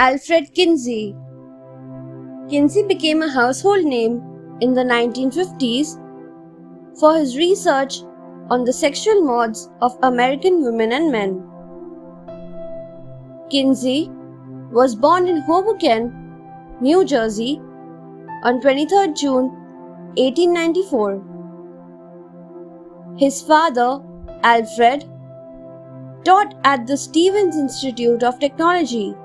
Alfred Kinsey. Kinsey became a household name in the 1950s for his research on the sexual modes of American women and men. Kinsey was born in Hoboken, New Jersey on 23 June 1894. His father, Alfred, taught at the Stevens Institute of Technology.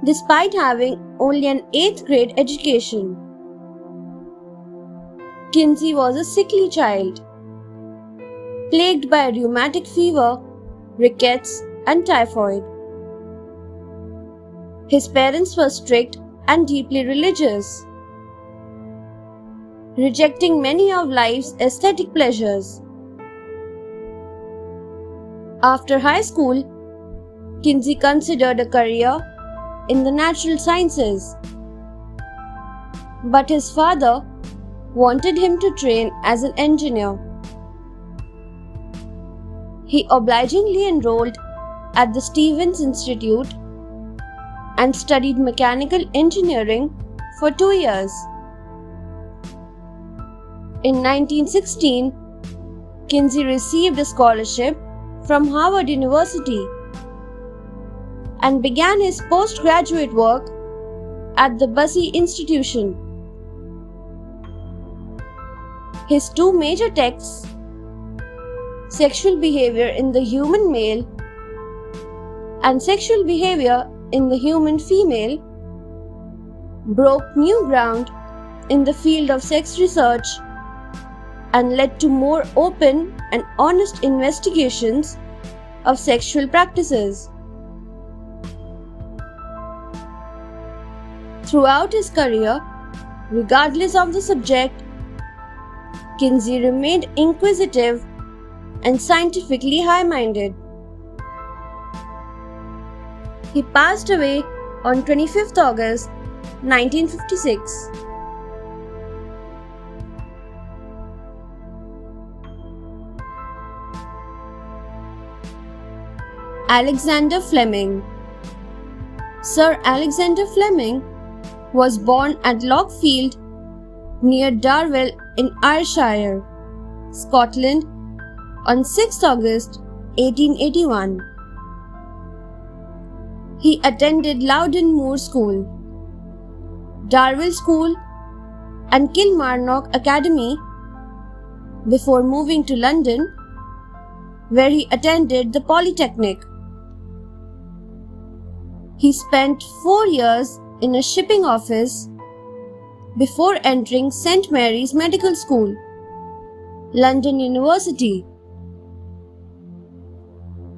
Despite having only an 8th grade education, Kinsey was a sickly child, plagued by rheumatic fever, rickets, and typhoid. His parents were strict and deeply religious, rejecting many of life's aesthetic pleasures. After high school, Kinsey considered a career in the natural sciences, but his father wanted him to train as an engineer. He obligingly enrolled at the Stevens Institute and studied mechanical engineering for 2 years. In 1916, Kinsey received a scholarship from Harvard University and began his postgraduate work at the Bussey Institution. His two major texts, Sexual Behavior in the Human Male and Sexual Behavior in the Human Female, broke new ground in the field of sex research and led to more open and honest investigations of sexual practices. Throughout his career, regardless of the subject, Kinsey remained inquisitive and scientifically high-minded. He passed away on 25th August 1956. Alexander Fleming. Sir Alexander Fleming was born at Lockfield near Darwell in Ayrshire, Scotland on 6 August 1881. He attended Loudon Moor School, Darwell School and Kilmarnock Academy before moving to London, where he attended the Polytechnic. He spent 4 years in a shipping office before entering St. Mary's Medical School, London University.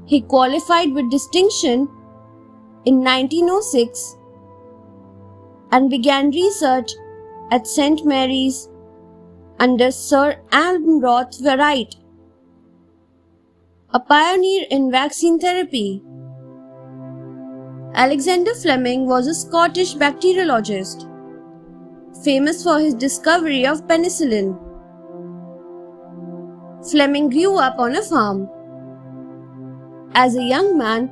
He qualified with distinction in 1906 and began research at St. Mary's under Sir Ambrose Wright, a pioneer in vaccine therapy. Alexander Fleming was a Scottish bacteriologist, famous for his discovery of penicillin. Fleming grew up on a farm. As a young man,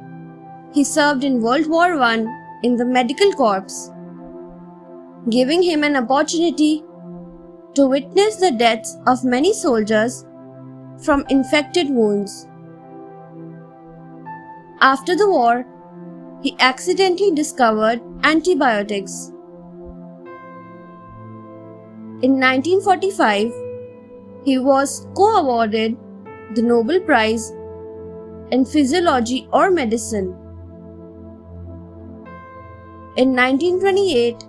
he served in World War I in the Medical Corps, giving him an opportunity to witness the deaths of many soldiers from infected wounds. After the war, he accidentally discovered antibiotics. In 1945, he was co-awarded the Nobel Prize in Physiology or Medicine. In 1928,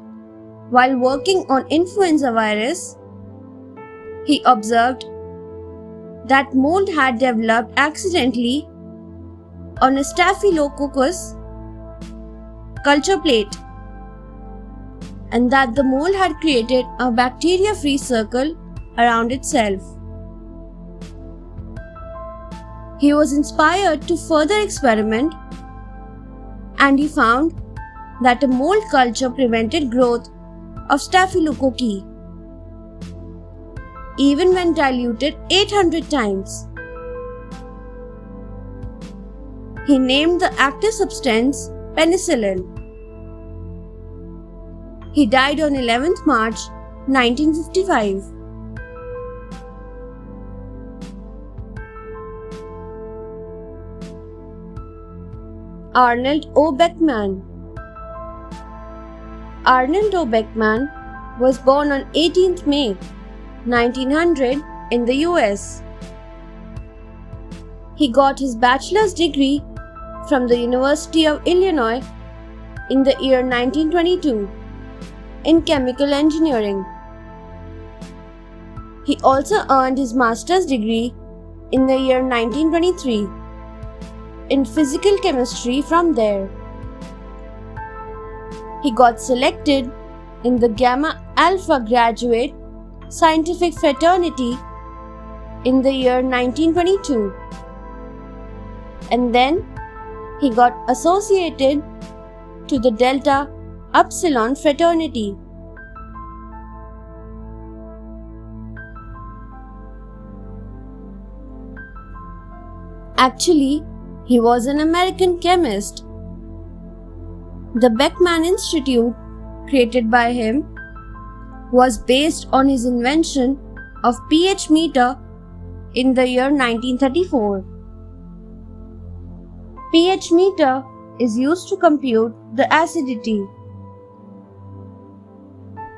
while working on influenza virus, he observed that mold had developed accidentally on a Staphylococcus culture plate, and that the mold had created a bacteria-free circle around itself. He was inspired to further experiment, and he found that a mold culture prevented growth of Staphylococci even when diluted 800 times. He named the active substance penicillin. He died on 11th March 1955. Arnold O. Beckman. Arnold O. Beckman was born on 18th May 1900 in the US. He got his bachelor's degree from the University of Illinois in the year 1922 in chemical engineering. He also earned his master's degree in the year 1923 in physical chemistry from there. He got selected in the Gamma Alpha Graduate Scientific Fraternity in the year 1922, and then he got associated to the Delta Upsilon Fraternity. Actually, he was an American chemist. The Beckman Institute, created by him, was based on his invention of pH meter in the year 1934. pH meter is used to compute the acidity.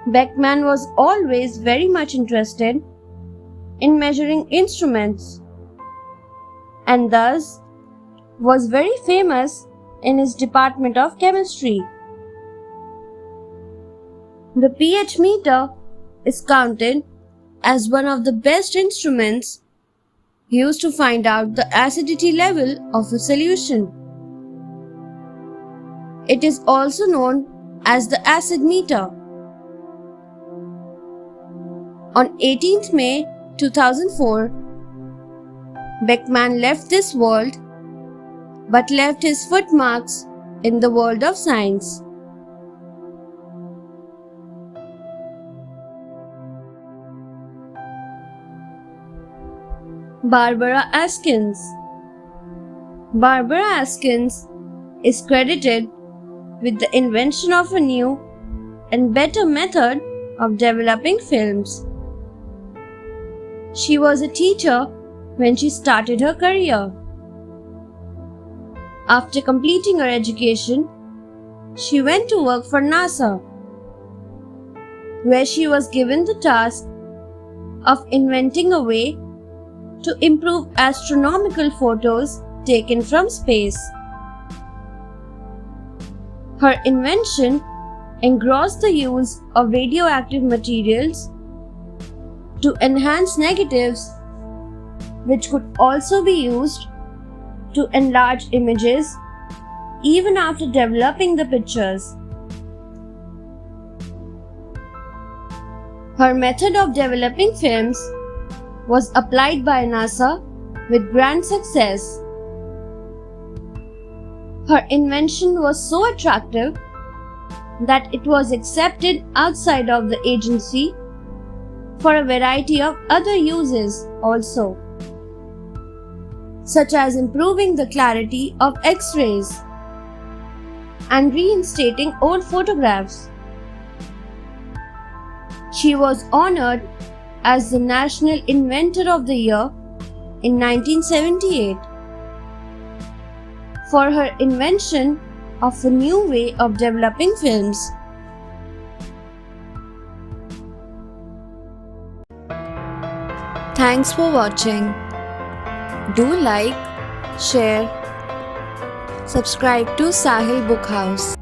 Beckman was always very much interested in measuring instruments and thus was very famous in his department of chemistry. The pH meter is counted as one of the best instruments used to find out the acidity level of a solution. It is also known as the acid meter. On 18th May 2004, Beckman left this world but left his footmarks in the world of science. Barbara Askins. Barbara Askins is credited with the invention of a new and better method of developing films. She was a teacher when she started her career. After completing her education, she went to work for NASA, where she was given the task of inventing a way to improve astronomical photos taken from space. Her invention engrossed the use of radioactive materials to enhance negatives, which could also be used to enlarge images even after developing the pictures. Her method of developing films was applied by NASA with grand success. Her invention was so attractive that it was accepted outside of the agency for a variety of other uses also, such as improving the clarity of X-rays and reinstating old photographs. She was honored as the National Inventor of the Year in 1978 for her invention of a new way of developing films. Thanks for watching. Do like, share, subscribe to Sahil Book House.